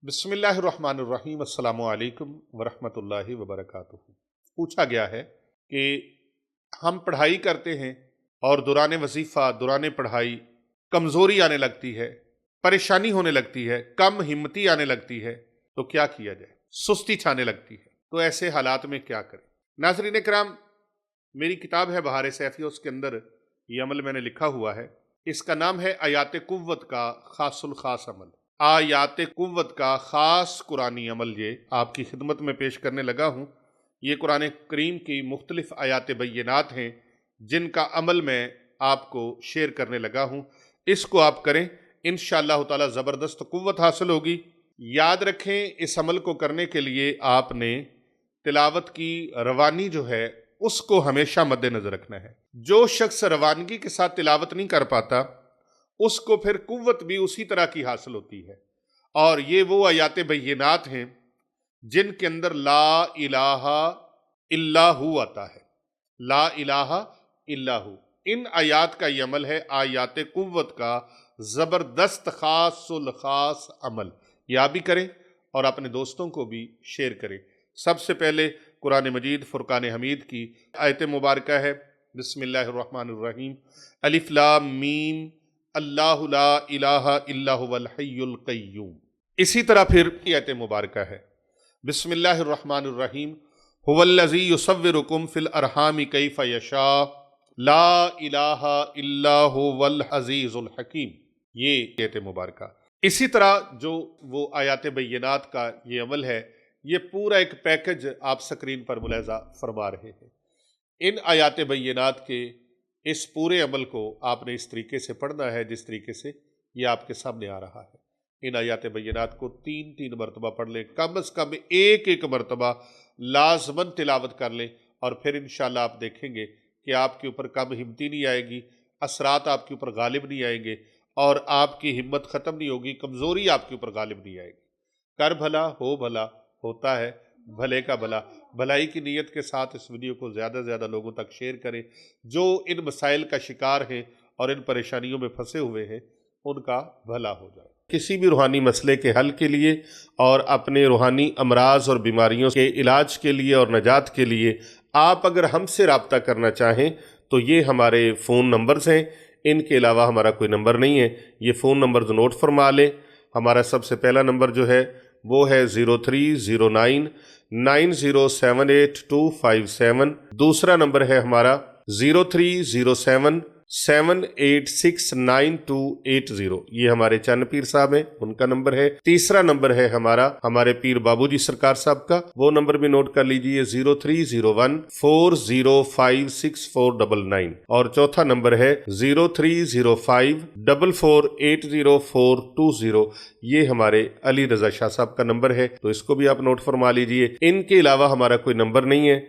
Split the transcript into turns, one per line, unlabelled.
بسم اللہ الرحمن الرحیم۔ السلام علیکم ورحمۃ اللہ وبرکاتہ۔ پوچھا گیا ہے کہ ہم پڑھائی کرتے ہیں اور دوران وظیفہ دوران پڑھائی کمزوری آنے لگتی ہے، پریشانی ہونے لگتی ہے، کم ہمتی آنے لگتی ہے، تو کیا کیا جائے؟ سستی چھانے لگتی ہے، تو ایسے حالات میں کیا کریں؟ ناظرین کرام، میری کتاب ہے بہار سیفی، اس کے اندر یہ عمل میں نے لکھا ہوا ہے۔ اس کا نام ہے آیات قوت کا خاص الخاص عمل۔ آیات قوت کا خاص قرآنی عمل یہ آپ کی خدمت میں پیش کرنے لگا ہوں۔ یہ قرآن کریم کی مختلف آیات بینات ہیں جن کا عمل میں آپ کو شیئر کرنے لگا ہوں۔ اس کو آپ کریں، انشاءاللہ تعالی زبردست قوت حاصل ہوگی۔ یاد رکھیں، اس عمل کو کرنے کے لیے آپ نے تلاوت کی روانی جو ہے اس کو ہمیشہ مد نظر رکھنا ہے۔ جو شخص روانگی کے ساتھ تلاوت نہیں کر پاتا اس کو پھر قوت بھی اسی طرح کی حاصل ہوتی ہے، اور یہ وہ آیات بینات ہیں جن کے اندر لا الہ الا ہو آتا ہے۔ لا الہ الا ہو، ان آیات کا یہ عمل ہے آیات قوت کا زبردست خاص الخاص عمل۔ یہ آپ بھی کریں اور اپنے دوستوں کو بھی شیئر کریں۔ سب سے پہلے قرآن مجید فرقان حمید کی آیت مبارکہ ہے، بسم اللہ الرحمن الرحیم، الف لام میم اللہ لا الہ الا هو الحی القیوم۔ اسی طرح پھر آیت مبارکہ ہے، بسم اللہ الرحمن الرحیم، هو الذی یصورکم فی الارحام کیف یشاء لا الہ الا هو العزیز الحکیم۔ یہ آیت مبارکہ۔ اسی طرح جو وہ آیات بینات کا یہ عمل ہے، یہ پورا ایک پیکج آپ سکرین پر ملاحظہ فرما رہے ہیں۔ ان آیات بینات کے اس پورے عمل کو آپ نے اس طریقے سے پڑھنا ہے جس طریقے سے یہ آپ کے سامنے آ رہا ہے۔ ان آیات بینات کو تین مرتبہ پڑھ لیں، کم از کم ایک مرتبہ لازماً تلاوت کر لیں، اور پھر انشاءاللہ آپ دیکھیں گے کہ آپ کے اوپر کم ہمتی نہیں آئے گی، اثرات آپ کے اوپر غالب نہیں آئیں گے، اور آپ کی ہمت ختم نہیں ہوگی، کمزوری آپ کے اوپر غالب نہیں آئے گی۔ کر بھلا ہو بھلا ہوتا ہے بھلے کا بھلا۔ بھلائی کی نیت کے ساتھ اس ویڈیو کو زیادہ سے زیادہ لوگوں تک شیئر کریں جو ان مسائل کا شکار ہیں اور ان پریشانیوں میں پھنسے ہوئے ہیں، ان کا بھلا ہو جائے۔ کسی بھی روحانی مسئلے کے حل کے لیے اور اپنے روحانی امراض اور بیماریوں کے علاج کے لیے اور نجات کے لیے آپ اگر ہم سے رابطہ کرنا چاہیں تو یہ ہمارے فون نمبرز ہیں۔ ان کے علاوہ ہمارا کوئی نمبر نہیں ہے، یہ فون نمبرز نوٹ فرما لیں۔ ہمارا سب سے پہلا نمبر جو ہے وہ ہے 0309 9078 دوسرا نمبر ہے ہمارا 0307 786 9280، یہ ہمارے چند پیر صاحب ہیں، ان کا نمبر ہے۔ تیسرا نمبر ہے ہمارے پیر بابو جی سرکار صاحب کا، وہ نمبر بھی نوٹ کر لیجئے 0301 405649، اور چوتھا نمبر ہے 0305 4480 یہ ہمارے علی رضا شاہ صاحب کا نمبر ہے، تو اس کو بھی آپ نوٹ فرما لیجئے۔ ان کے علاوہ ہمارا کوئی نمبر نہیں ہے۔